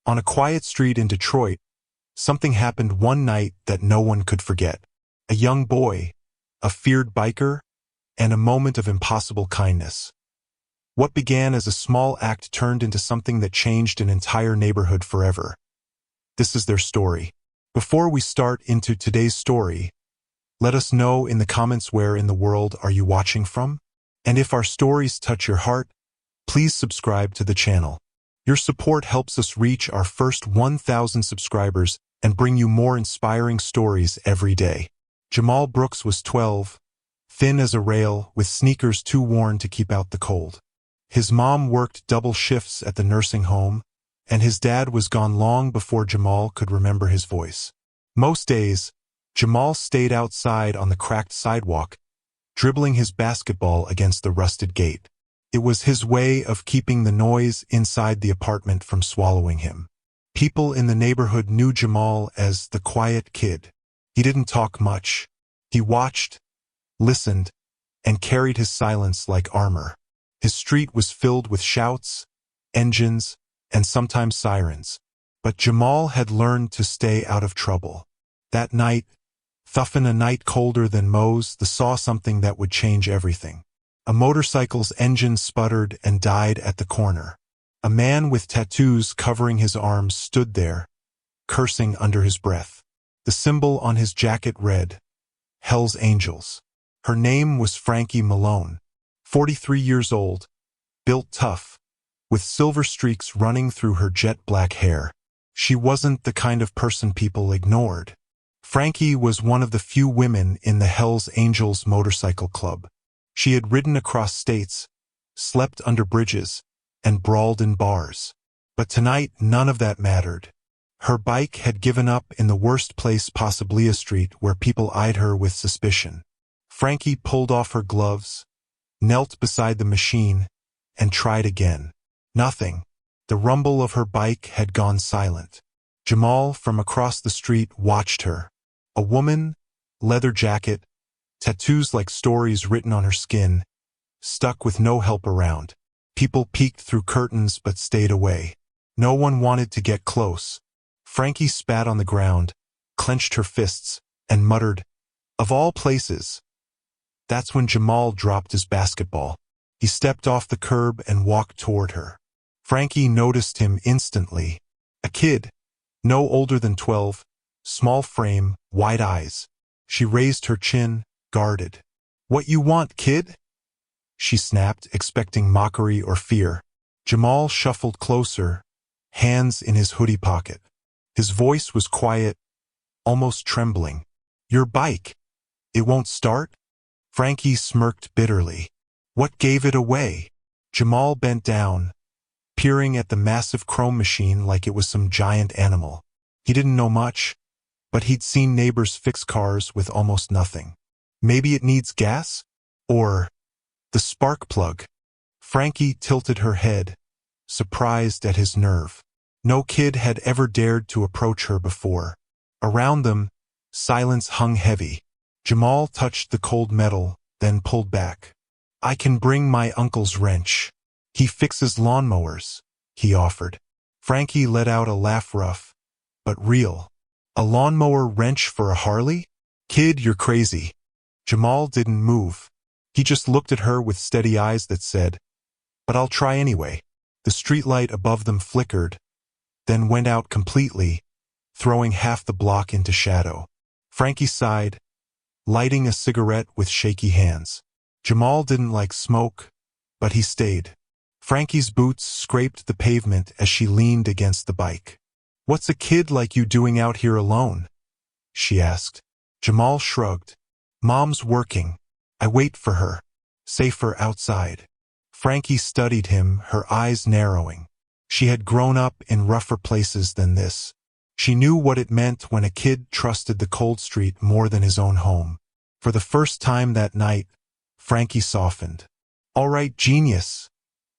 On a quiet street in Detroit, something happened one night that no one could forget. A young boy, a feared biker, and a moment of impossible kindness. What began as a small act turned into something that changed an entire neighborhood forever. This is their story. Before we start into today's story, let us know in the comments where in the world are you watching from? And if our stories touch your heart, please subscribe to the channel. Your support helps us reach our first 1,000 subscribers and bring you more inspiring stories every day. Jamal Brooks was 12, thin as a rail, with sneakers too worn to keep out the cold. His mom worked double shifts at the nursing home, and his dad was gone long before Jamal could remember his voice. Most days, Jamal stayed outside on the cracked sidewalk, dribbling his basketball against the rusted gate. It was his way of keeping the noise inside the apartment from swallowing him. People in the neighborhood knew Jamal as the quiet kid. He didn't talk much. He watched, listened, and carried his silence like armor. His street was filled with shouts, engines, and sometimes sirens. But Jamal had learned to stay out of trouble. That night, thuffin' a night colder than Moe's, saw something that would change everything. A motorcycle's engine sputtered and died at the corner. A man with tattoos covering his arms stood there, cursing under his breath. The symbol on his jacket read, Hell's Angels. Her name was Frankie Malone, 43 years old, built tough, with silver streaks running through her jet-black hair. She wasn't the kind of person people ignored. Frankie was one of the few women in the Hell's Angels motorcycle club. She had ridden across states, slept under bridges, and brawled in bars. But tonight, none of that mattered. Her bike had given up in the worst place possibly, a street where people eyed her with suspicion. Frankie pulled off her gloves, knelt beside the machine, and tried again. Nothing. The rumble of her bike had gone silent. Jamal, from across the street, watched her. A woman, leather jacket, tattoos like stories written on her skin, stuck with no help around. People peeked through curtains but stayed away. No one wanted to get close. Frankie spat on the ground, clenched her fists, and muttered, "Of all places." That's when Jamal dropped his basketball. He stepped off the curb and walked toward her. Frankie noticed him instantly. A kid, no older than 12, small frame, wide eyes. She raised her chin, guarded. "What you want, kid?" she snapped, expecting mockery or fear. Jamal shuffled closer, hands in his hoodie pocket. His voice was quiet, almost trembling. "Your bike. It won't start?" Frankie smirked bitterly. "What gave it away?" Jamal bent down, peering at the massive chrome machine like it was some giant animal. He didn't know much, but he'd seen neighbors fix cars with almost nothing. Maybe it needs gas? Or the spark plug? Frankie tilted her head, surprised at his nerve. No kid had ever dared to approach her before. Around them, silence hung heavy. Jamal touched the cold metal, then pulled back. "I can bring my uncle's wrench. He fixes lawnmowers," he offered. Frankie let out a laugh, rough, but real. "A lawnmower wrench for a Harley? Kid, you're crazy." Jamal didn't move. He just looked at her with steady eyes that said, "But I'll try anyway." The streetlight above them flickered, then went out completely, throwing half the block into shadow. Frankie sighed, lighting a cigarette with shaky hands. Jamal didn't like smoke, but he stayed. Frankie's boots scraped the pavement as she leaned against the bike. "What's a kid like you doing out here alone?" she asked. Jamal shrugged. "Mom's working. I wait for her. Safer outside." Frankie studied him, her eyes narrowing. She had grown up in rougher places than this. She knew what it meant when a kid trusted the cold street more than his own home. For the first time that night, Frankie softened. "All right, genius,"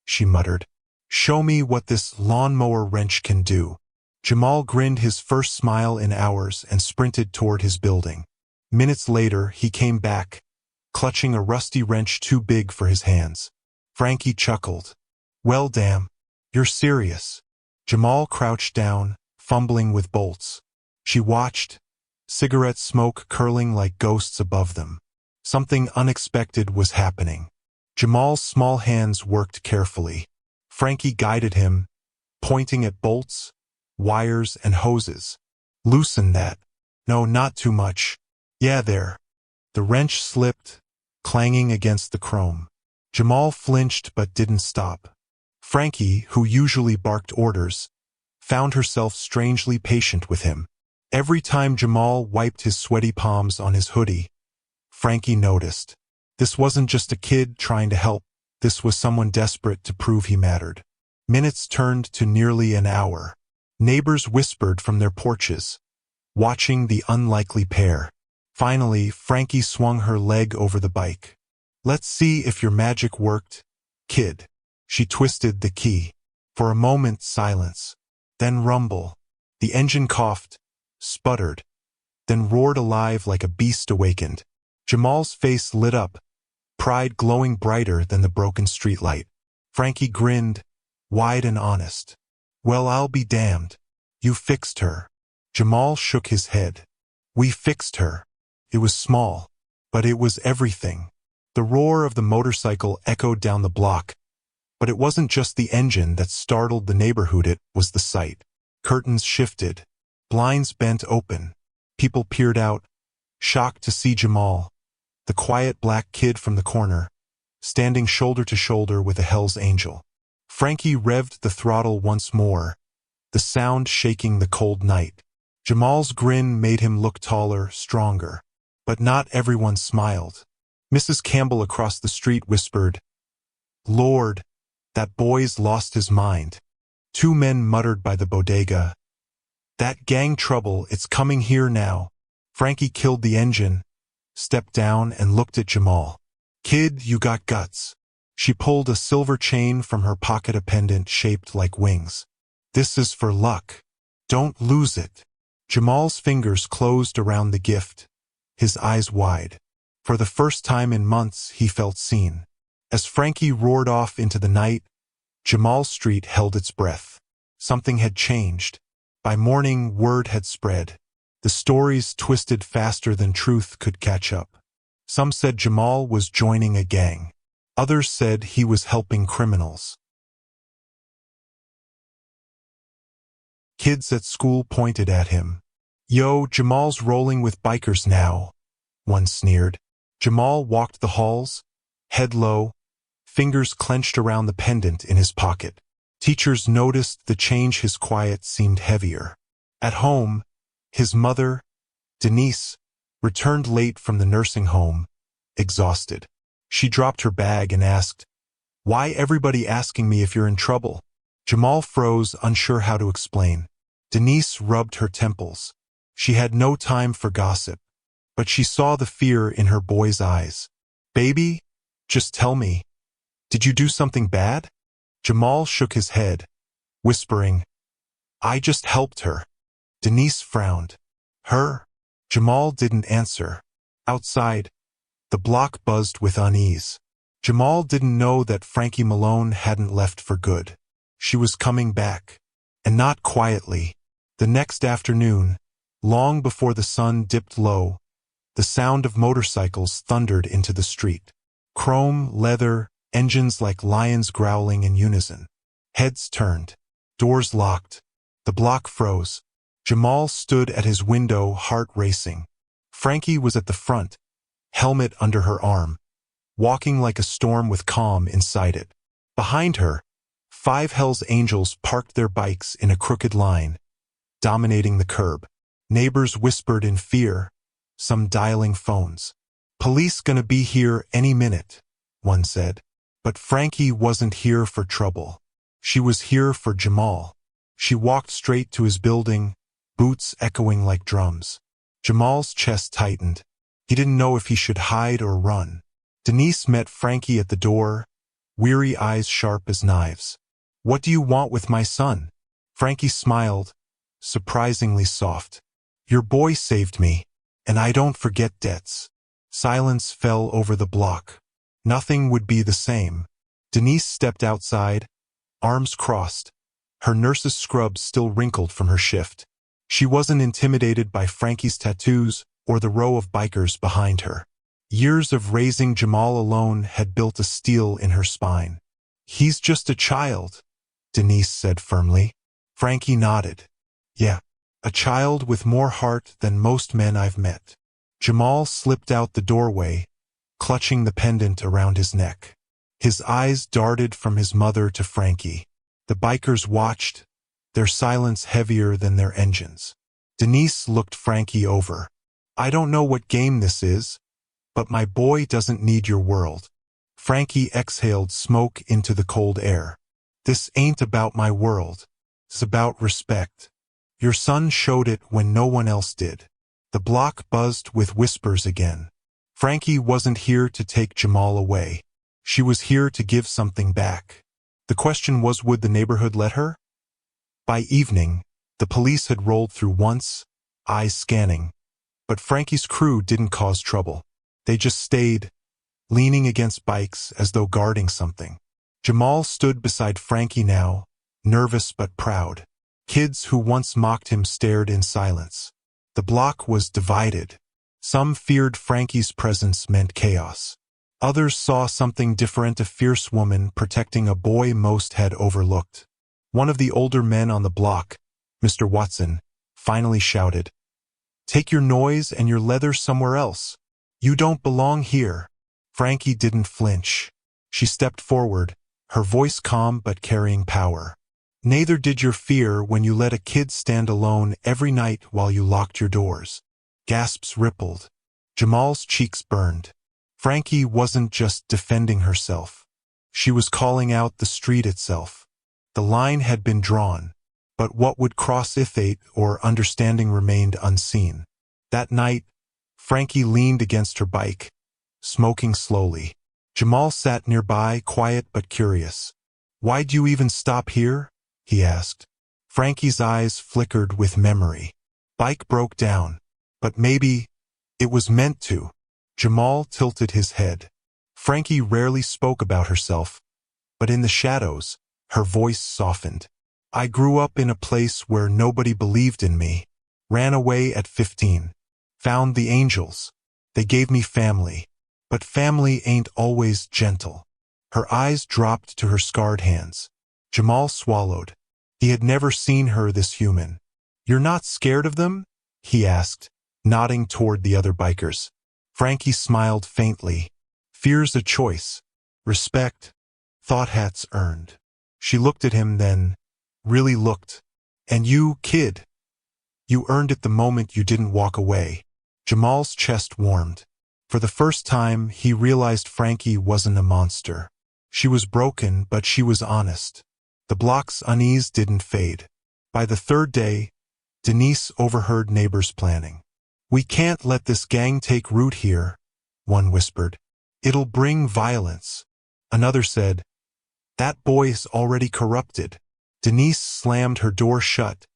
she muttered. "Show me what this lawnmower wrench can do." Jamal grinned his first smile in hours and sprinted toward his building. Minutes later, he came back, clutching a rusty wrench too big for his hands. Frankie chuckled. "Well, damn, you're serious." Jamal crouched down, fumbling with bolts. She watched, cigarette smoke curling like ghosts above them. Something unexpected was happening. Jamal's small hands worked carefully. Frankie guided him, pointing at bolts, wires, and hoses. Loosen that. No, not too much. Yeah, there. The wrench slipped, clanging against the chrome. Jamal flinched but didn't stop. Frankie, who usually barked orders, found herself strangely patient with him. Every time Jamal wiped his sweaty palms on his hoodie, Frankie noticed. This wasn't just a kid trying to help. This was someone desperate to prove he mattered. Minutes turned to nearly an hour. Neighbors whispered from their porches, watching the unlikely pair. Finally, Frankie swung her leg over the bike. Let's see if your magic worked, kid. She twisted the key. For a moment, silence. Then rumble. The engine coughed, sputtered, then roared alive like a beast awakened. Jamal's face lit up, pride glowing brighter than the broken streetlight. Frankie grinned, wide and honest. Well, I'll be damned. You fixed her. Jamal shook his head. We fixed her. It was small, but it was everything. The roar of the motorcycle echoed down the block, but it wasn't just the engine that startled the neighborhood, it was the sight. Curtains shifted, blinds bent open. People peered out, shocked to see Jamal, the quiet black kid from the corner, standing shoulder to shoulder with a Hell's Angel. Frankie revved the throttle once more, the sound shaking the cold night. Jamal's grin made him look taller, stronger. But not everyone smiled. Mrs. Campbell across the street whispered, Lord, that boy's lost his mind. Two men muttered by the bodega, that gang trouble, it's coming here now. Frankie killed the engine, stepped down and looked at Jamal. Kid, you got guts. She pulled a silver chain from her pocket, a pendant shaped like wings. This is for luck. Don't lose it. Jamal's fingers closed around the gift, his eyes wide. For the first time in months, he felt seen. As Frankie roared off into the night, Jamal Street held its breath. Something had changed. By morning, word had spread. The stories twisted faster than truth could catch up. Some said Jamal was joining a gang. Others said he was helping criminals. Kids at school pointed at him. Yo, Jamal's rolling with bikers now, one sneered. Jamal walked the halls, head low, fingers clenched around the pendant in his pocket. Teachers noticed the change, his quiet seemed heavier. At home, his mother, Denise, returned late from the nursing home, exhausted. She dropped her bag and asked, Why everybody asking me if you're in trouble? Jamal froze, unsure how to explain. Denise rubbed her temples. She had no time for gossip, but she saw the fear in her boy's eyes. Baby, just tell me, did you do something bad? Jamal shook his head, whispering, I just helped her. Denise frowned. Her? Jamal didn't answer. Outside, the block buzzed with unease. Jamal didn't know that Frankie Malone hadn't left for good. She was coming back, and not quietly. The next afternoon, long before the sun dipped low, the sound of motorcycles thundered into the street. Chrome, leather, engines like lions growling in unison. Heads turned. Doors locked. The block froze. Jamal stood at his window, heart racing. Frankie was at the front, helmet under her arm, walking like a storm with calm inside it. Behind her, 5 Hell's Angels parked their bikes in a crooked line, dominating the curb. Neighbors whispered in fear, some dialing phones. Police gonna be here any minute, one said. But Frankie wasn't here for trouble. She was here for Jamal. She walked straight to his building, boots echoing like drums. Jamal's chest tightened. He didn't know if he should hide or run. Denise met Frankie at the door, weary eyes sharp as knives. What do you want with my son? Frankie smiled, surprisingly soft. Your boy saved me, and I don't forget debts. Silence fell over the block. Nothing would be the same. Denise stepped outside, arms crossed, her nurse's scrubs still wrinkled from her shift. She wasn't intimidated by Frankie's tattoos or the row of bikers behind her. Years of raising Jamal alone had built a steel in her spine. "He's just a child," Denise said firmly. Frankie nodded. "Yeah, a child with more heart than most men I've met." Jamal slipped out the doorway, clutching the pendant around his neck. His eyes darted from his mother to Frankie. The bikers watched, their silence heavier than their engines. Denise looked Frankie over. "I don't know what game this is, but my boy doesn't need your world." Frankie exhaled smoke into the cold air. "This ain't about my world. It's about respect. Your son showed it when no one else did." The block buzzed with whispers again. Frankie wasn't here to take Jamal away. She was here to give something back. The question was, would the neighborhood let her? By evening, the police had rolled through once, eyes scanning. But Frankie's crew didn't cause trouble. They just stayed, leaning against bikes as though guarding something. Jamal stood beside Frankie now, nervous but proud. Kids who once mocked him stared in silence. The block was divided. Some feared Frankie's presence meant chaos. Others saw something different, a fierce woman protecting a boy most had overlooked. One of the older men on the block, Mr. Watson, finally shouted, "Take your noise and your leather somewhere else. You don't belong here." Frankie didn't flinch. She stepped forward, her voice calm but carrying power. "Neither did your fear when you let a kid stand alone every night while you locked your doors." Gasps rippled. Jamal's cheeks burned. Frankie wasn't just defending herself. She was calling out the street itself. The line had been drawn, but what would cross if fate or understanding remained unseen. That night, Frankie leaned against her bike, smoking slowly. Jamal sat nearby, quiet but curious. "Why'd you even stop here?" he asked. Frankie's eyes flickered with memory. "Bike broke down. But maybe it was meant to." Jamal tilted his head. Frankie rarely spoke about herself, but in the shadows, her voice softened. "I grew up in a place where nobody believed in me. Ran away at 15. Found the angels. They gave me family. But family ain't always gentle." Her eyes dropped to her scarred hands. Jamal swallowed. He had never seen her this human. "You're not scared of them?" he asked, nodding toward the other bikers. Frankie smiled faintly. "Fear's a choice. Respect. Thought hats earned." She looked at him then, really looked. "And you, kid? You earned it the moment you didn't walk away." Jamal's chest warmed. For the first time, he realized Frankie wasn't a monster. She was broken, but she was honest. The block's unease didn't fade. By the third day, Denise overheard neighbors planning. "We can't let this gang take root here," one whispered. "It'll bring violence." Another said, "That boy's already corrupted." Denise slammed her door shut,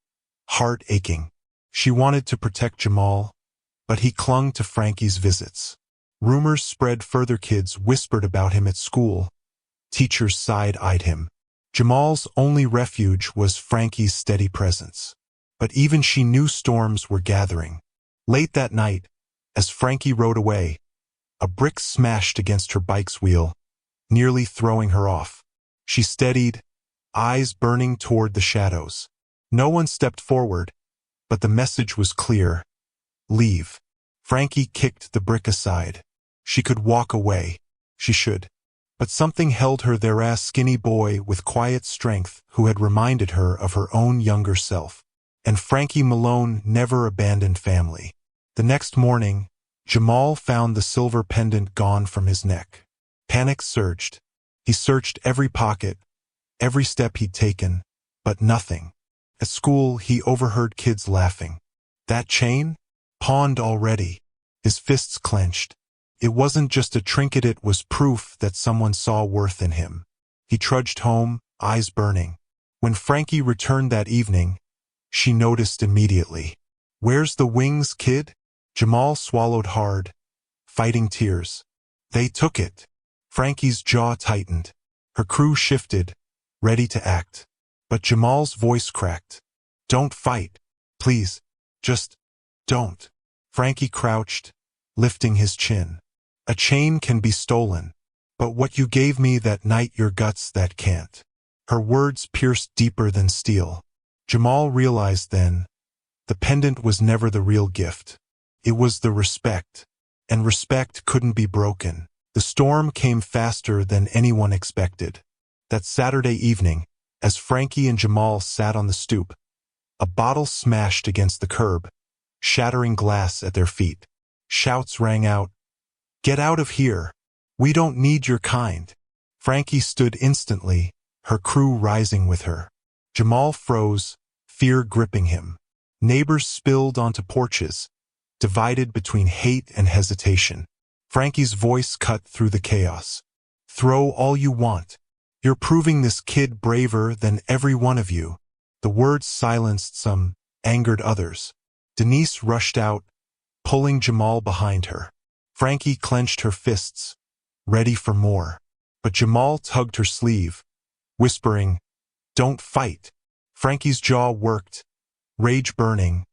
heart aching. She wanted to protect Jamal, but he clung to Frankie's visits. Rumors spread further. Kids whispered about him at school. Teachers side-eyed him. Jamal's only refuge was Frankie's steady presence. But even she knew storms were gathering. Late that night, as Frankie rode away, a brick smashed against her bike's wheel, nearly throwing her off. She steadied, eyes burning toward the shadows. No one stepped forward, but the message was clear. Leave. Frankie kicked the brick aside. She could walk away. She should. But something held her there, a skinny boy with quiet strength who had reminded her of her own younger self. And Frankie Malone never abandoned family. The next morning, Jamal found the silver pendant gone from his neck. Panic surged. He searched every pocket, every step he'd taken, but nothing. At school, he overheard kids laughing. That chain? Pawned already. His fists clenched. It wasn't just a trinket, it was proof that someone saw worth in him. He trudged home, eyes burning. When Frankie returned that evening, she noticed immediately. "Where's the wings, kid?" Jamal swallowed hard, fighting tears. "They took it." Frankie's jaw tightened. Her crew shifted, ready to act. But Jamal's voice cracked. "Don't fight. Please. Just don't." Frankie crouched, lifting his chin. "A chain can be stolen, but what you gave me that night, your guts, that can't." Her words pierced deeper than steel. Jamal realized then, the pendant was never the real gift. It was the respect. And respect couldn't be broken. The storm came faster than anyone expected. That Saturday evening, as Frankie and Jamal sat on the stoop, a bottle smashed against the curb, shattering glass at their feet. Shouts rang out, "Get out of here! We don't need your kind!" Frankie stood instantly, her crew rising with her. Jamal froze, fear gripping him. Neighbors spilled onto porches, divided between hate and hesitation. Frankie's voice cut through the chaos. "Throw all you want. You're proving this kid braver than every one of you." The words silenced some, angered others. Denise rushed out, pulling Jamal behind her. Frankie clenched her fists, ready for more. But Jamal tugged her sleeve, whispering, "Don't fight." Frankie's jaw worked, rage burning,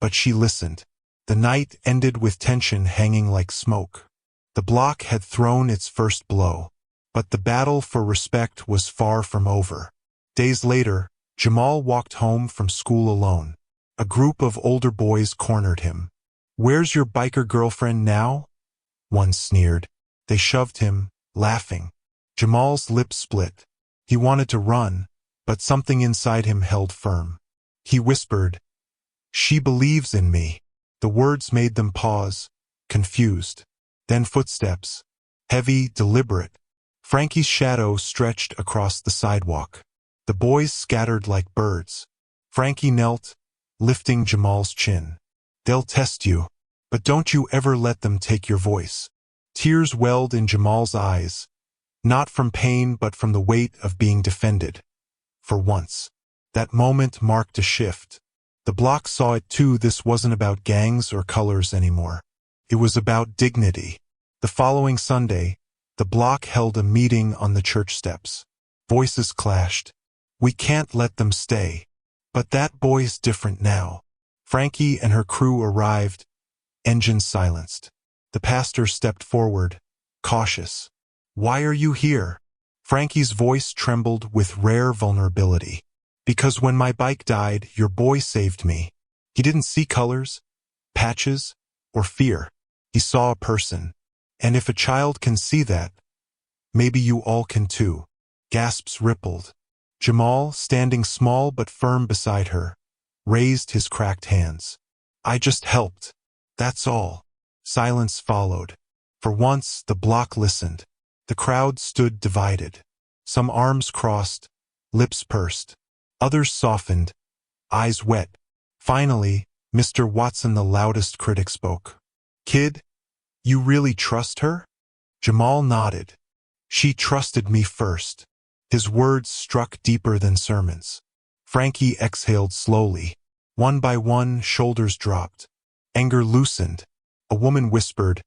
but she listened. The night ended with tension hanging like smoke. The block had thrown its first blow, but the battle for respect was far from over. Days later, Jamal walked home from school alone. A group of older boys cornered him. "Where's your biker girlfriend now?" one sneered. They shoved him, laughing. Jamal's lips split. He wanted to run, but something inside him held firm. He whispered, "She believes in me." The words made them pause, confused. Then footsteps, heavy, deliberate. Frankie's shadow stretched across the sidewalk. The boys scattered like birds. Frankie knelt, lifting Jamal's chin. "They'll test you, but don't you ever let them take your voice." Tears welled in Jamal's eyes, not from pain but from the weight of being defended. For once, that moment marked a shift. The block saw it too. This wasn't about gangs or colors anymore. It was about dignity. The following Sunday, the block held a meeting on the church steps. Voices clashed. "We can't let them stay. But that boy's different now." Frankie and her crew arrived, engines silenced. The pastor stepped forward, cautious. "Why are you here?" Frankie's voice trembled with rare vulnerability. "Because when my bike died, your boy saved me. He didn't see colors, patches, or fear. He saw a person. And if a child can see that, maybe you all can too." Gasps rippled. Jamal, standing small but firm beside her, raised his cracked hands. "I just helped. That's all." Silence followed. For once, the block listened. The crowd stood divided. Some arms crossed, lips pursed. Others softened, eyes wet. Finally, Mr. Watson, the loudest critic, spoke. "Kid, you really trust her?" Jamal nodded. "She trusted me first." His words struck deeper than sermons. Frankie exhaled slowly. One by one, shoulders dropped. Anger loosened. A woman whispered,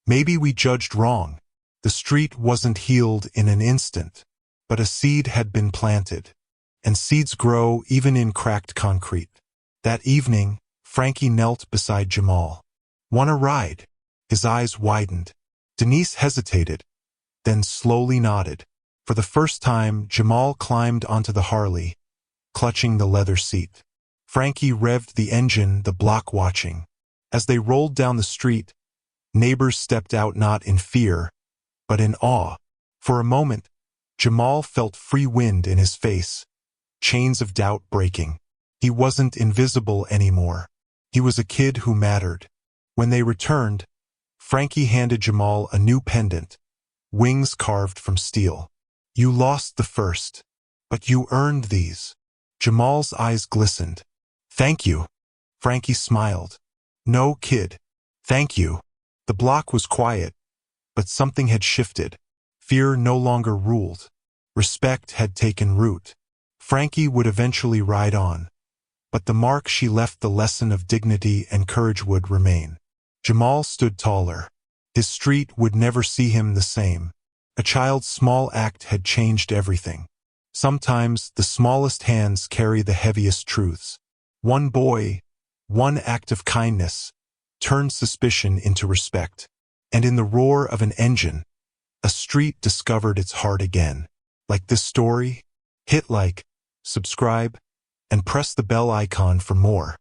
"Maybe we judged wrong." The street wasn't healed in an instant, but a seed had been planted. And seeds grow even in cracked concrete. That evening, Frankie knelt beside Jamal. "Want a ride?" His eyes widened. Denise hesitated, then slowly nodded. For the first time, Jamal climbed onto the Harley, clutching the leather seat. Frankie revved the engine, the block watching. As they rolled down the street, neighbors stepped out, not in fear, but in awe. For a moment, Jamal felt free wind in his face, chains of doubt breaking. He wasn't invisible anymore. He was a kid who mattered. When they returned, Frankie handed Jamal a new pendant, wings carved from steel. "You lost the first, but you earned these." Jamal's eyes glistened. "Thank you." Frankie smiled. "No, kid. Thank you." The block was quiet, but something had shifted. Fear no longer ruled. Respect had taken root. Frankie would eventually ride on, but the mark she left, the lesson of dignity and courage, would remain. Jamal stood taller. His street would never see him the same. A child's small act had changed everything. Sometimes the smallest hands carry the heaviest truths. One boy, one act of kindness, turned suspicion into respect. And in the roar of an engine, a street discovered its heart again. Like this story? Hit like, subscribe, and press the bell icon for more.